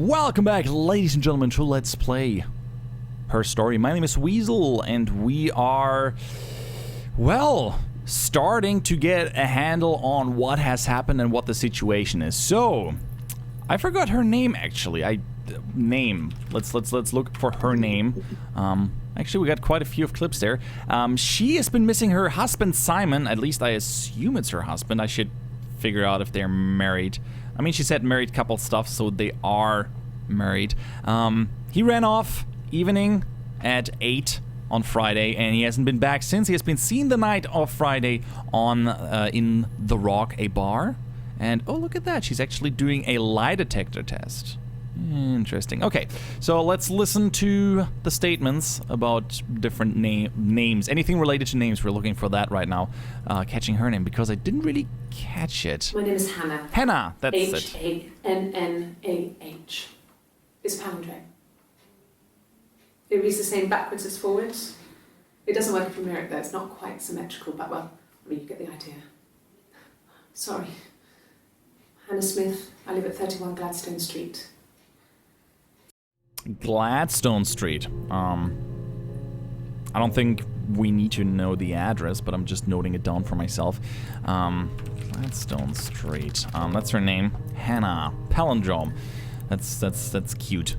Welcome back, ladies and gentlemen, to Let's Play Her Story. My name is Weasel, and we are, well, starting to get a handle on what has happened and what the situation is. So, I forgot her name, actually. Let's look for her name. Actually, we got quite a few of clips there. She has been missing her husband, Simon. At least I assume it's her husband. I should figure out if they're married. I mean, she said married couple stuff, so they are married. He ran off evening at 8 on Friday, and he hasn't been back since. He has been seen the night of Friday on in The Rock, a bar. And oh, look at that, she's actually doing a lie detector test. Interesting. Okay, so let's listen to the statements about different names. Anything related to names, we're looking for that right now. Catching her name, because I didn't really catch it. My name is Hannah. Hannah, that's it. H-A-N-N-A-H. It's palindrome. It reads the same backwards as forwards. It doesn't work if you mirror it though, it's not quite symmetrical, but well, I mean, you get the idea. Sorry. Hannah Smith, I live at 31 Gladstone Street. Gladstone Street. I don't think we need to know the address, but I'm just noting it down for myself. Gladstone Street. That's her name. Hannah. Palindrome. That's cute.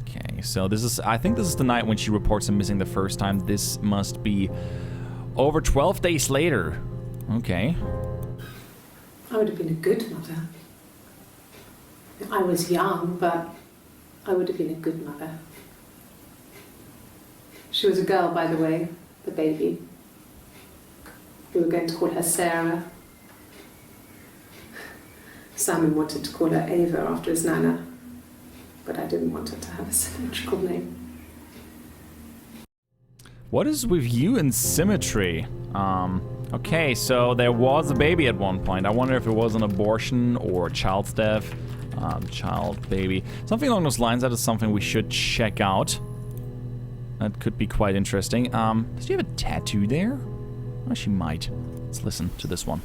Okay, so this is, I think this is the night when she reports him missing the first time. This must be over 12 days later. Okay. I would have been a good mother. I was young, but I would have been a good mother. She was a girl, by the way, the baby. We were going to call her Sarah. Simon wanted to call her Ava after his nana, but I didn't want her to have a symmetrical name. What is with you and symmetry? Okay, so there was a baby at one point. I wonder if it was an abortion or child's death. Child, baby. Something along those lines. That is something we should check out. That could be quite interesting. Does she have a tattoo there? Oh, she might. Let's listen to this one.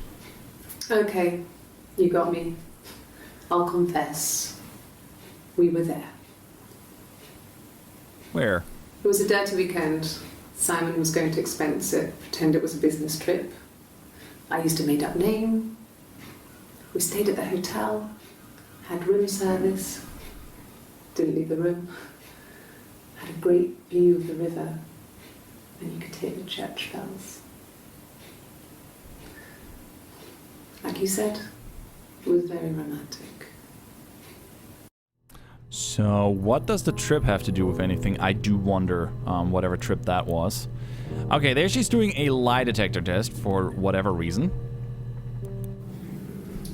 Okay, you got me. I'll confess. We were there. Where? It was a dirty weekend. Simon was going to expense it, pretend it was a business trip. I used a made-up name. We stayed at the hotel, had room service, didn't leave the room, had a great view of the river, and you could hear the church bells. Like you said, it was very romantic. So, what does the trip have to do with anything? I do wonder, whatever trip that was. Okay, there she's doing a lie detector test for whatever reason.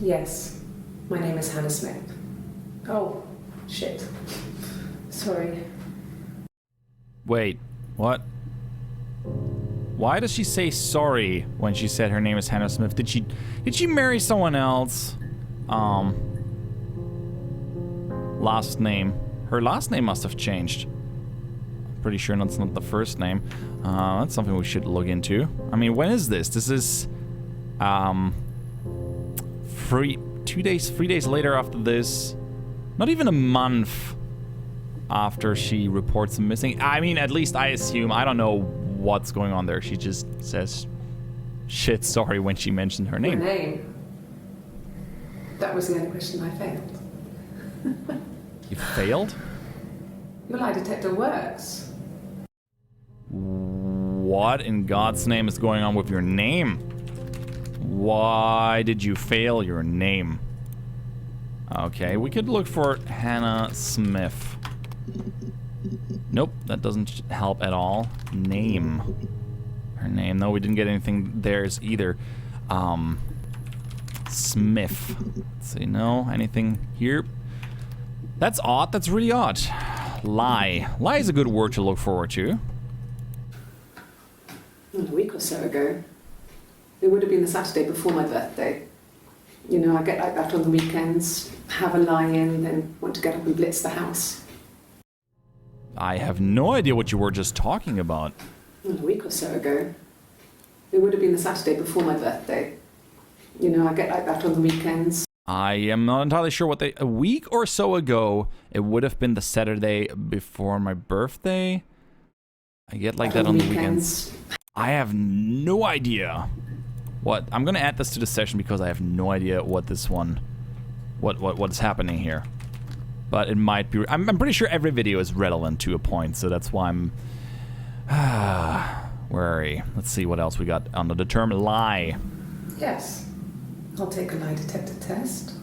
Yes, my name is Hannah Smith. Oh, shit. Sorry. Wait, what? Why does she say sorry when she said her name is Hannah Smith? Did she marry someone else? Last name. Her last name must have changed. I'm pretty sure that's not the first name. That's something we should look into. I mean, when is this? This is, 3 days later after this. Not even a month after she reports him missing. I mean, at least I assume. I don't know what's going on there. She just says, shit, sorry, when she mentioned her name. Her name? That was the only question I failed. You failed? Your lie detector works. What in God's name is going on with your name? Why did you fail your name? Okay, we could look for Hannah Smith. Nope, that doesn't help at all. Name. Her name. No, we didn't get anything theirs either. Smith. Let's see, no, anything here? That's odd, that's really odd. Lie. Lie is a good word to look forward to. A week or so ago. It would have been the Saturday before my birthday. You know, I get like that on the weekends, have a lie-in, then want to get up and blitz the house. I have no idea what you were just talking about. A week or so ago. It would have been the Saturday before my birthday. You know, I get like that on the weekends. I am not entirely sure what a week or so ago, it would have been the Saturday before my birthday. I get like that on the weekends. I have no idea. What? I'm gonna add this to the session because I have no idea what this one, what is happening here. But it might be. I'm pretty sure every video is relevant to a point, so that's why I'm. Where are we? Let's see what else we got under the term lie. Yes, I'll take a lie detector test.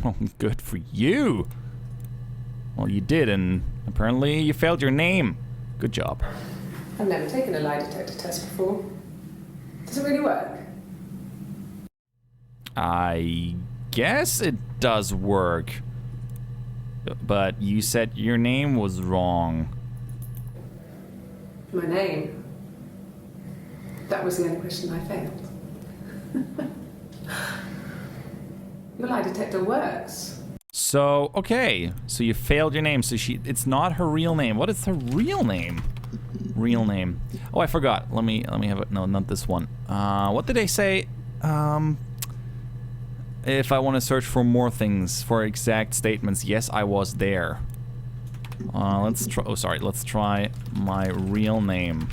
Oh, good for you. Well, you did, and apparently you failed your name. Good job. I've never taken a lie detector test before. Does it really work? I guess it does work. But you said your name was wrong. My name? That was the only question I failed. Your lie detector works. So, okay. So you failed your name. So it's not her real name. What is her real name? Real name. Oh, I forgot. Let me have it. No, not this one. What did they say? If I want to search for more things, for exact statements, yes, I was there. Let's try. Oh, sorry. Let's try my real name.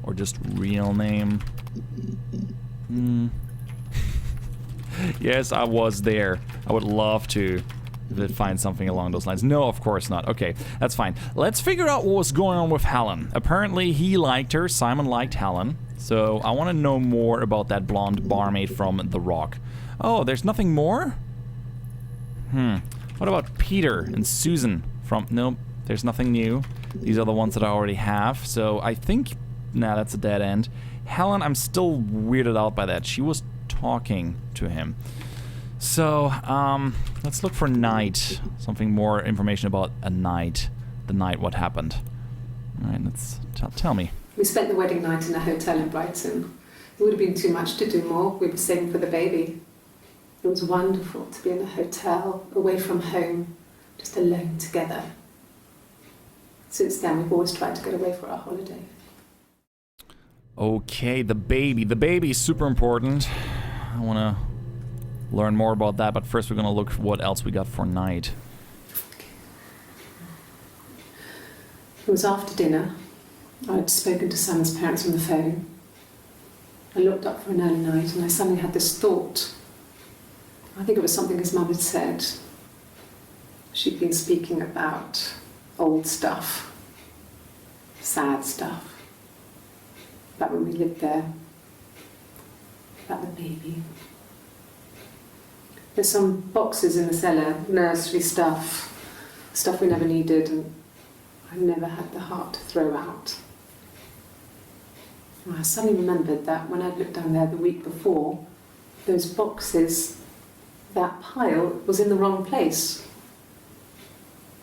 Or just real name. Yes, I was there. I would love to find something along those lines. No, of course not. Okay, that's fine. Let's figure out what was going on with Helen. Apparently, he liked her. Simon liked Helen. So I want to know more about that blonde barmaid from The Rock. Oh, there's nothing more? What about Peter and Susan from... Nope, there's nothing new. These are the ones that I already have. So I think... Nah, that's a dead end. Helen, I'm still weirded out by that. She was talking to him. So, let's look for night. Something more information about a night. The night, what happened. Alright, let's... Tell me. We spent the wedding night in a hotel in Brighton. It would have been too much to do more. We were saving for the baby. It was wonderful to be in a hotel, away from home, just alone together. Since then, we've always tried to get away for our holiday. Okay, the baby. The baby is super important. I want to learn more about that, but first we're going to look what else we got for night. It was after dinner. I'd spoken to Sam's parents on the phone. I looked up for an early night and I suddenly had this thought. I think it was something his mum had said. She'd been speaking about old stuff, sad stuff, about when we lived there, about the baby. There's some boxes in the cellar, nursery stuff we never needed, and I never had the heart to throw out. And I suddenly remembered that when I'd looked down there the week before, those boxes, that pile was in the wrong place.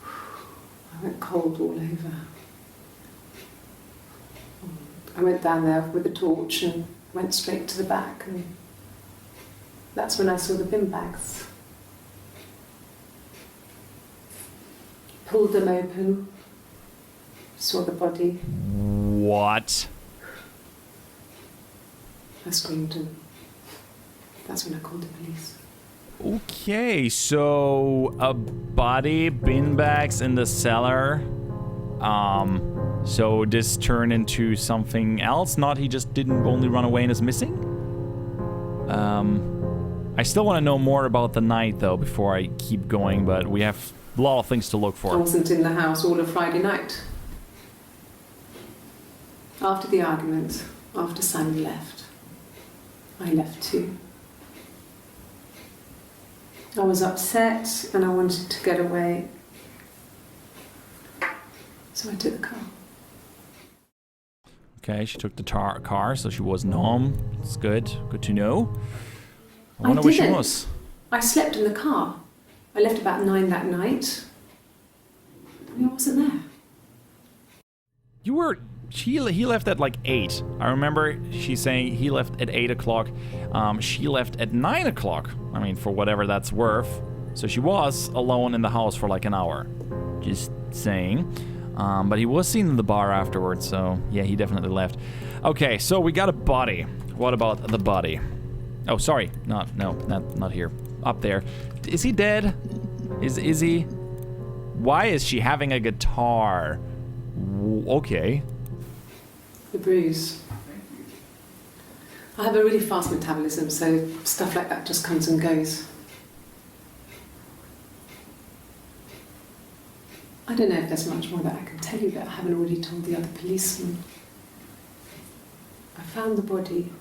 I went cold all over. I went down there with a torch and went straight to the back, and that's when I saw the bin bags. Pulled them open, saw the body. What? I screamed, and that's when I called the police. Okay, so a body, bin bags in the cellar. So this turned into something else? Not he just didn't only run away and is missing? I still want to know more about the night though before I keep going, but we have a lot of things to look for. I wasn't in the house all of Friday night. After the argument, after Simon left, I left too. I was upset and I wanted to get away. So I took the car. Okay, she took the car, so she wasn't home. It's good. Good to know. I wonder where she was. I slept in the car. I left about 9 that night. I wasn't there. You were... He left at like 8. I remember she saying he left at 8 o'clock. She left at 9 o'clock. I mean, for whatever that's worth. So she was alone in the house for like an hour. Just saying. But he was seen in the bar afterwards, so yeah, he definitely left. Okay, so we got a body. What about the body? Oh, sorry. Not here. Up there. Is he dead? Is he? Why is she having a guitar? Okay. The bruise. I have a really fast metabolism, so stuff like that just comes and goes. I don't know if there's much more that I can tell you that I haven't already told the other policemen. I found the body.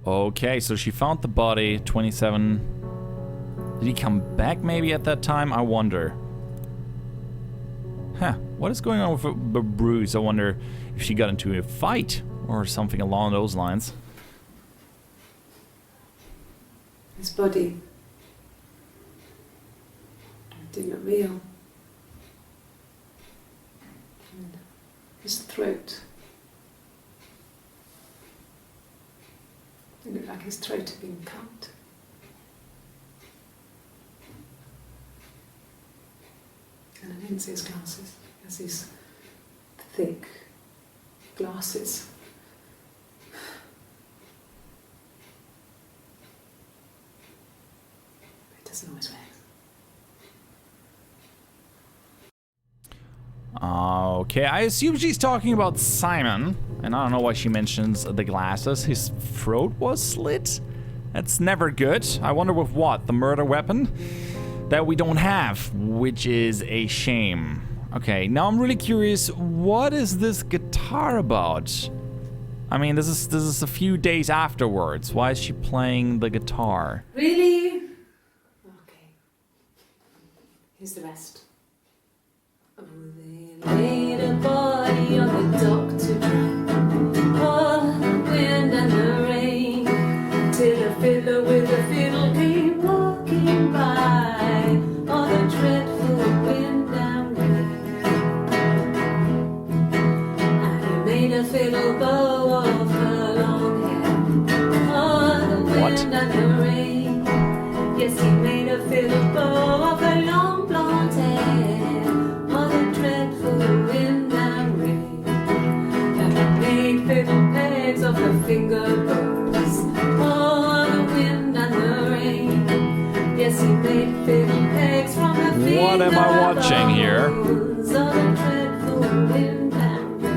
Okay, so she found the body, 27. Did he come back maybe at that time? I wonder. Huh, what is going on with the bruise? I wonder if she got into a fight or something along those lines. His body. It didn't look real. And his throat. It looked like his throat had been cut. And I didn't see his glasses. He has these thick glasses. He doesn't always wear. Okay, I assume she's talking about Simon, and I don't know why she mentions the glasses. His throat was slit? That's never good. I wonder with what? The murder weapon? That we don't have, which is a shame. Okay, now I'm really curious, what is this guitar about? I mean, this is a few days afterwards. Why is she playing the guitar? Really? Okay. Here's the rest. Oh, they laid a body on the doctor, oh, the wind and the rain, till a fiddler with a fiddle came walking by, oh, the dreadful wind and rain. And he made a fiddle bow of her long hair, oh, the wind and the rain. Yes, he made a fiddle bow of her long blonde hair. Wind and rain, and made fiddle pegs of her finger bows. Oh, the wind and the rain. Yes, he made fiddle pegs from her finger bows. What am I watching here? Oh, the dreadful wind and rain.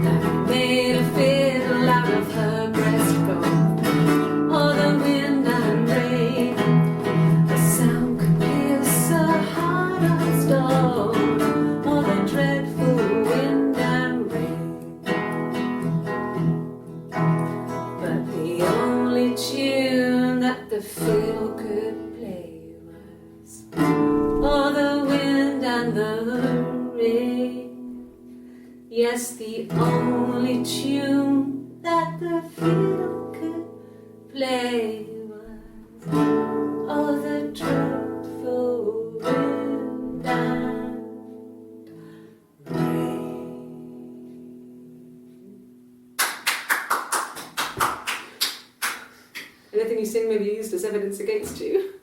And made a fiddle out of her breastbone. Oh, the wind and rain. The sound could pierce a heart of stone. Dreadful wind and rain. But the only tune that the fiddle could play was, oh, the wind and the rain. Yes, the only tune that the fiddle could play was, oh, the dreadful wind and anything you sing may be used as evidence against you.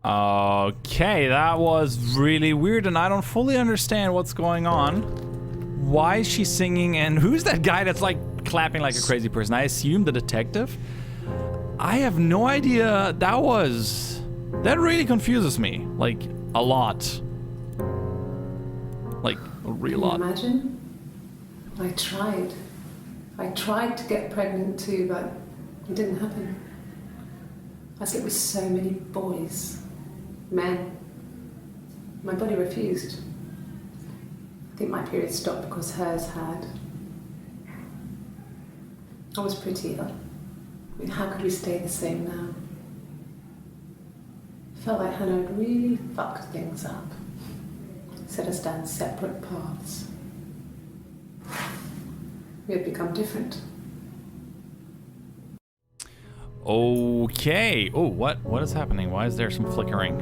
Okay, that was really weird, and I don't fully understand what's going on. Why is she singing, and who's that guy that's like clapping like a crazy person? I assume the detective? I have no idea. That really confuses me, like a lot. Like a real lot. Can you imagine? I tried to get pregnant too, but it didn't happen. I slept with so many boys, men. My body refused. I think my period stopped because hers had. I was pretty ill. I mean, how could we stay the same now? I felt like Hannah had really fucked things up. Set us down separate paths. We had become different. Okay. Oh, what is happening? Why is there some flickering?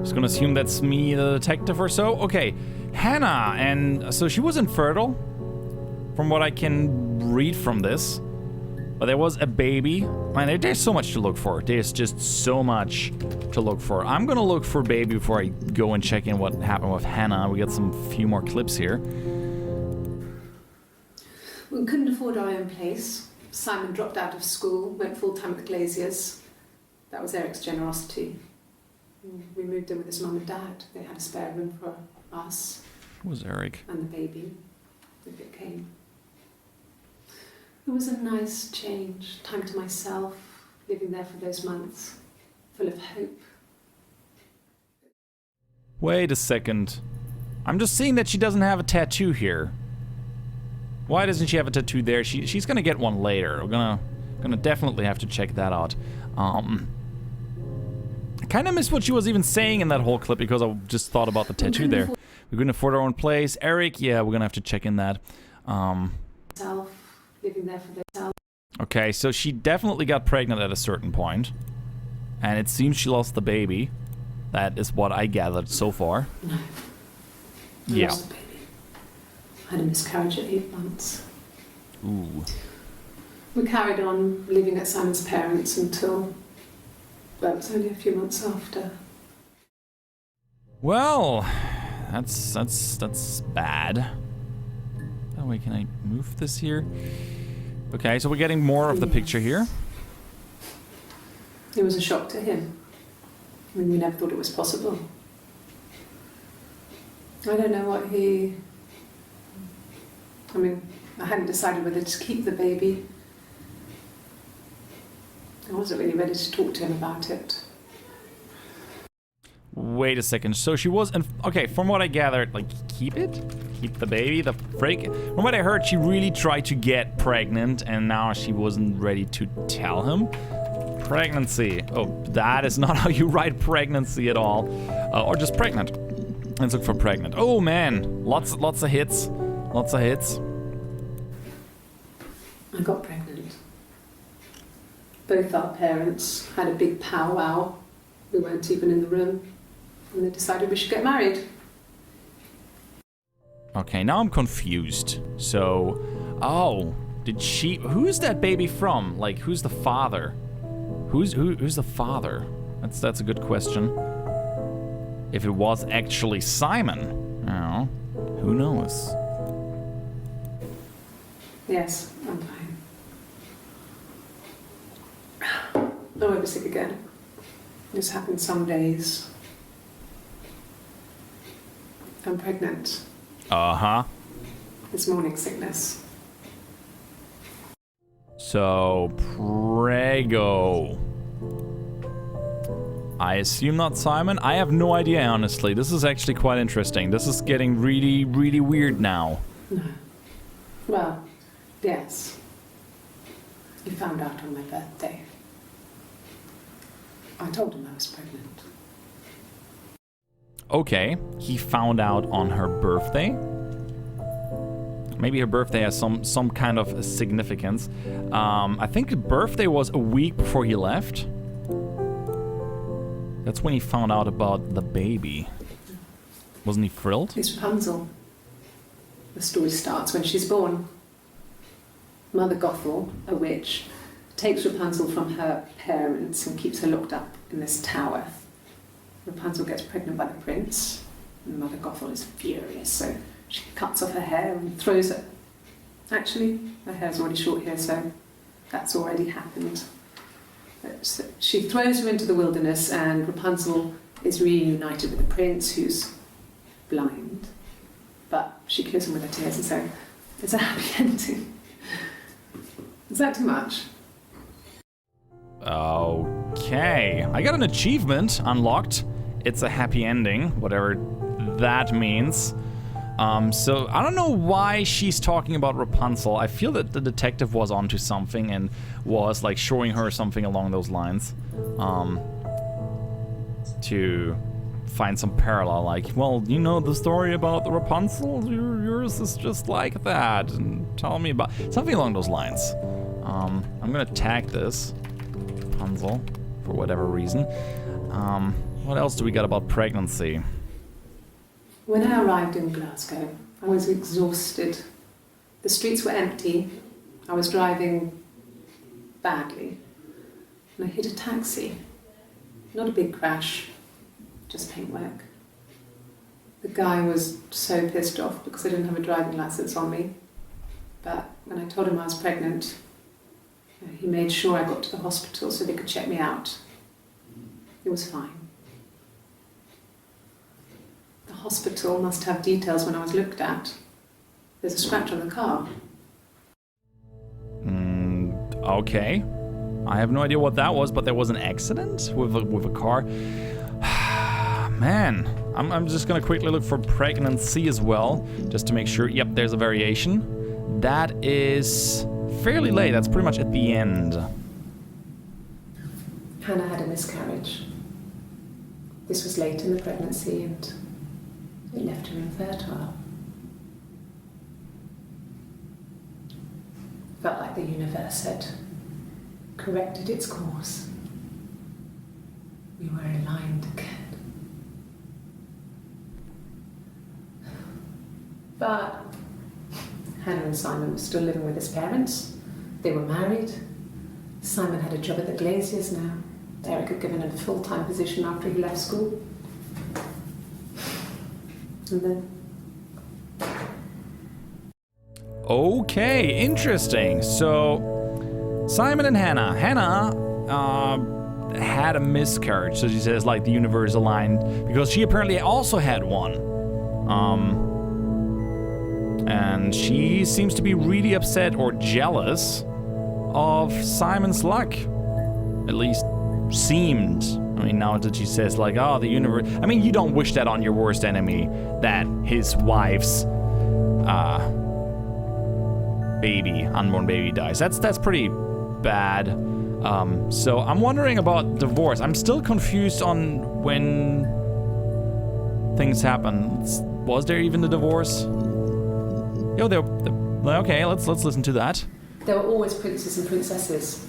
Just gonna assume that's me, the detective or so. Okay, Hannah, and so she was infertile, from what I can read from this. But there was a baby. Man, there's so much to look for. There's just so much to look for. I'm gonna look for baby before I go and check in what happened with Hannah. We got some few more clips here. afford our own place. Simon dropped out of school, went full-time at Glazier's. That was Eric's generosity. We moved in with his mum and dad. They had a spare room for us. Who was Eric? And the baby, if it came. It was a nice change, time to myself, living there for those months, full of hope. Wait a second. I'm just seeing that she doesn't have a tattoo here. Why doesn't she have a tattoo there? She's gonna get one later. We're gonna definitely have to check that out. I kind of missed what she was even saying in that whole clip because I just thought about the tattoo there. We're gonna afford our own place. Eric, yeah, we're gonna have to check in that. Living there for themselves. Okay, so she definitely got pregnant at a certain point, and it seems she lost the baby. That is what I gathered so far. No. I lost the baby. I had a miscarriage at 8 months. Ooh. We carried on living at Simon's parents until, well, it was only a few months after. Well, that's bad. Oh wait, can I move this here? Okay, so we're getting more of the picture here. It was a shock to him. I mean, we never thought it was possible. I don't know what he... I mean, I hadn't decided whether to keep the baby. I wasn't really ready to talk to him about it. Wait a second. So she was... okay, from what I gathered, like, keep it? Keep the baby? The freak? From what I heard, she really tried to get pregnant, and now she wasn't ready to tell him. Pregnancy. Oh, that is not how you write pregnancy at all. Or just pregnant. Let's look for pregnant. Oh, man. Lots of hits. Lots of hits. I got pregnant. Both our parents had a big powwow. We weren't even in the room. And they decided we should get married. Okay, now I'm confused. So, oh, did she... Who's that baby from? Like, who's the father? Who's the father? That's a good question. If it was actually Simon, oh, who knows? Yes, I'm fine. I won't be sick again. This happens some days. I'm pregnant. Uh-huh. It's morning sickness. So, prego. I assume not Simon? I have no idea, honestly. This is actually quite interesting. This is getting really, really weird now. No. Well, yes. He found out on my birthday. I told him I was pregnant. Okay, he found out on her birthday. Maybe her birthday has some kind of significance. I think the birthday was a week before he left. That's when he found out about the baby. Wasn't he thrilled? It's Rapunzel. The story starts when she's born. Mother Gothel, a witch, takes Rapunzel from her parents and keeps her locked up in this tower. Rapunzel gets pregnant by the prince, and Mother Gothel is furious, so she cuts off her hair and throws it. Actually, her hair's already short here, so that's already happened. So she throws her into the wilderness, and Rapunzel is reunited with the prince, who's blind. But she kills him with her tears, and so it's a happy ending. Is that too much? Okay. I got an achievement unlocked. It's a happy ending, whatever that means. So I don't know why she's talking about Rapunzel. I feel that the detective was onto something and was like showing her something along those lines. To find some parallel, like, well, you know the story about the Rapunzel? Yours is just like that. And tell me about something along those lines. I'm gonna tag this Rapunzel for whatever reason. What else do we got about pregnancy? When I arrived in Glasgow, I was exhausted. The streets were empty. I was driving badly. And I hit a taxi. Not a big crash, just paintwork. The guy was so pissed off because I didn't have a driving license on me. But when I told him I was pregnant, he made sure I got to the hospital so they could check me out. It was fine. The hospital must have details when I was looked at. There's a scratch on the car. Okay. I have no idea what that was, but there was an accident with a car. Man, I'm just gonna quickly look for pregnancy as well, just to make sure. Yep, there's a variation. That is fairly late. That's pretty much at the end. Hannah had a miscarriage. This was late in the pregnancy and it left her infertile. Felt like the universe had corrected its course. We were aligned again. But Hannah and Simon were still living with his parents. They were married. Simon had a job at the Glaziers now. Eric had given him a full-time position after he left school. And then... Okay, interesting. So, Simon and Hannah. Hannah had a miscarriage, so she says, like, the universe aligned, because she apparently also had one. And she seems to be really upset or jealous of Simon's luck. At least seemed. I mean, now that she says, like, oh, the universe... I mean, you don't wish that on your worst enemy, that his wife's unborn baby dies. That's pretty bad. So I'm wondering about divorce. I'm still confused on when things happen. Was there even a divorce? Yo, okay, let's listen to that. There were always princes and princesses.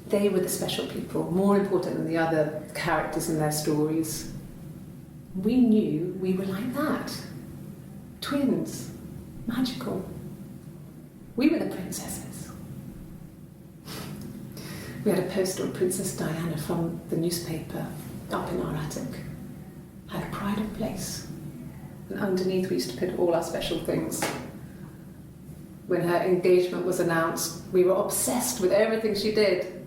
They were the special people, more important than the other characters in their stories. We knew we were like that. Twins. Magical. We were the princesses. We had a poster of Princess Diana from the newspaper up in our attic. Had a pride of place. And underneath we used to put all our special things. When her engagement was announced, we were obsessed with everything she did.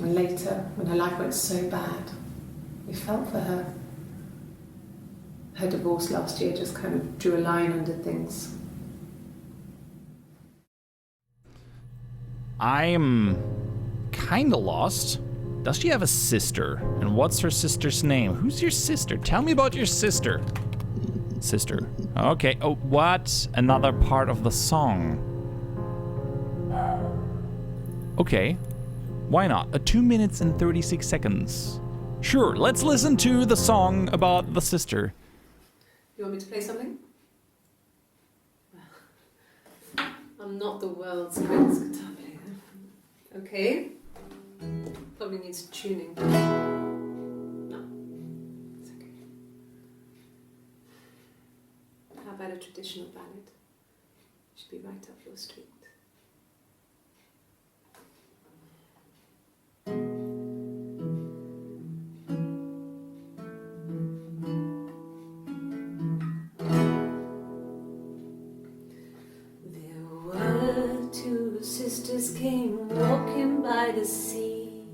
And later, when her life went so bad, we felt for her. Her divorce last year just kind of drew a line under things. I'm kinda lost. Does she have a sister? And what's her sister's name? Who's your sister? Tell me about your sister. Sister. Okay. Oh, what? Another part of the song. Okay. Why not? 2 minutes and 36 seconds. Sure, let's listen to the song about the sister. You want me to play something? I'm not the world's greatest guitar player. Okay. Probably needs tuning. No. It's okay. How about a traditional ballad? Should be right up your street. Sisters came walking by the sea.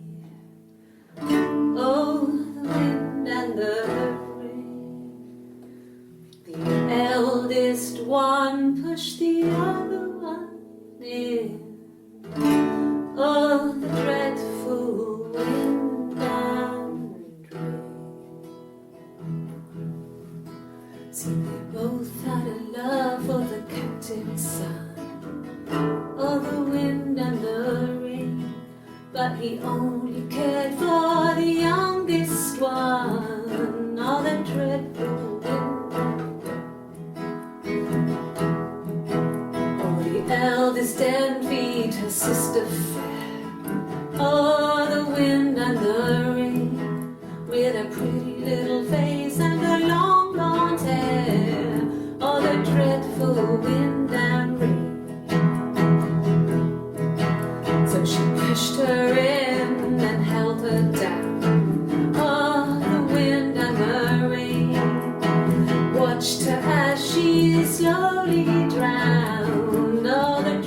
Oh, the wind and the rain. The eldest one pushed the other one in. Oh, the dreadful wind and rain. See, they both had a love for the captain's son. Oh, the wind and the rain, but he only cared for the youngest one. Oh, the dreadful wind and rain. Oh, the eldest envied her sister fair. Oh, the wind and the rain, with a pretty little face and her long blonde hair. Oh, the dreadful wind and rain. So she pushed her in and held her down. Oh, the wind and the rain watched her as she slowly drowned. Oh, the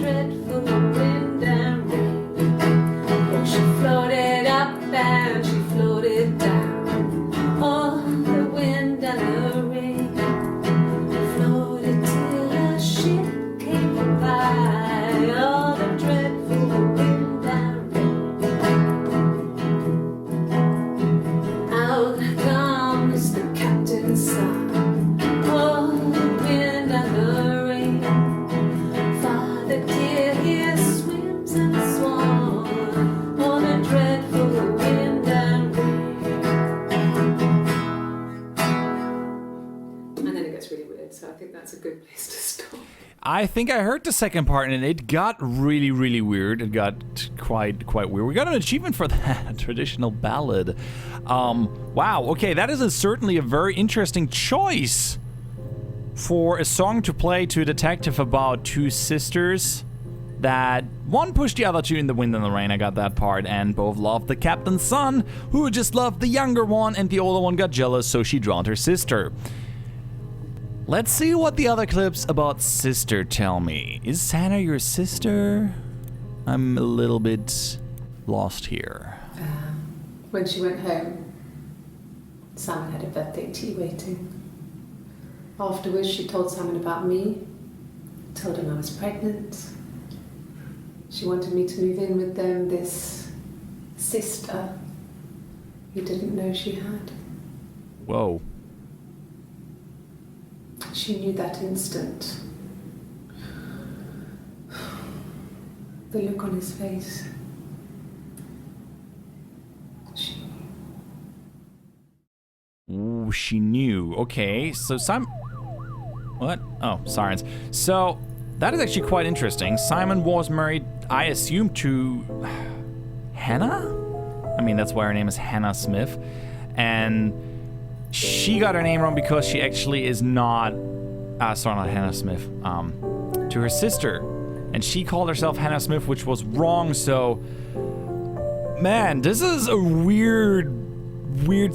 I think I heard the second part and it got really, really weird. It got quite weird. We got an achievement for that, traditional ballad. Wow, okay, that is certainly a very interesting choice for a song to play to a detective about two sisters that one pushed the other two in the wind and the rain. I got that part, and both loved the captain's son, who just loved the younger one, and the older one got jealous, so she drowned her sister. Let's see what the other clips about sister tell me. Is Hannah your sister? I'm a little bit lost here. When she went home, Simon had a birthday tea waiting. Afterwards, she told Simon about me, told him I was pregnant. She wanted me to move in with them, this sister he didn't know she had. Whoa. She knew that instant. The look on his face. Ooh, she knew. Okay, so What? Oh, sirens. So, that is actually quite interesting. Simon was married, I assume, to Hannah? I mean, that's why her name is Hannah Smith. And she got her name wrong because she actually is not... sorry, not Hannah Smith. To her sister. And she called herself Hannah Smith, which was wrong, so... Man, this is a weird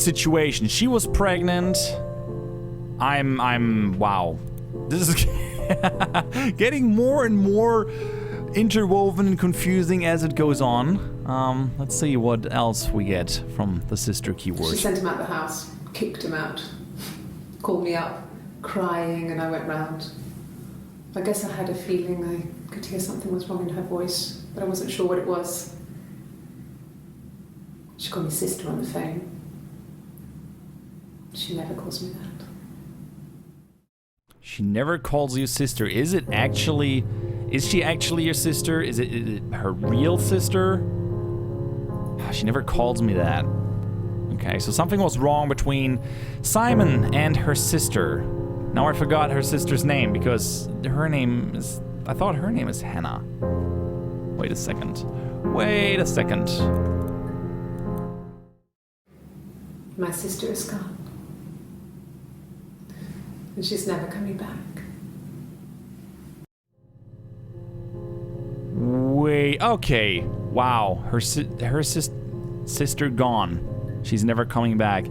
situation. She was pregnant. Wow. This is getting more and more interwoven and confusing as it goes on. Let's see what else we get from the sister keyword. She sent him out the house, kicked him out, called me up, crying, and I went round. I guess I had a feeling I could hear something was wrong in her voice, but I wasn't sure what it was. She called me sister on the phone. She never calls me that. She never calls you sister. Is she actually your sister? Is it her real sister? She never calls me that. Okay, so something was wrong between Simon and her sister. Now I forgot her sister's name because I thought her name is Hannah. Wait a second. My sister is gone. And she's never coming back. Wait, okay. Wow, her sister gone. She's never coming back.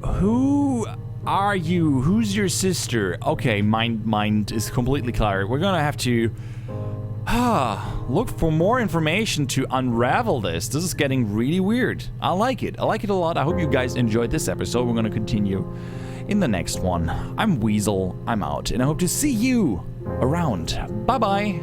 Who are you? Who's your sister? Okay, mind is completely clear. We're gonna have to look for more information to unravel this. This is getting really weird. I like it. I like it a lot. I hope you guys enjoyed this episode. We're gonna continue in the next one. I'm Weasel. I'm out, and I hope to see you around. Bye-bye.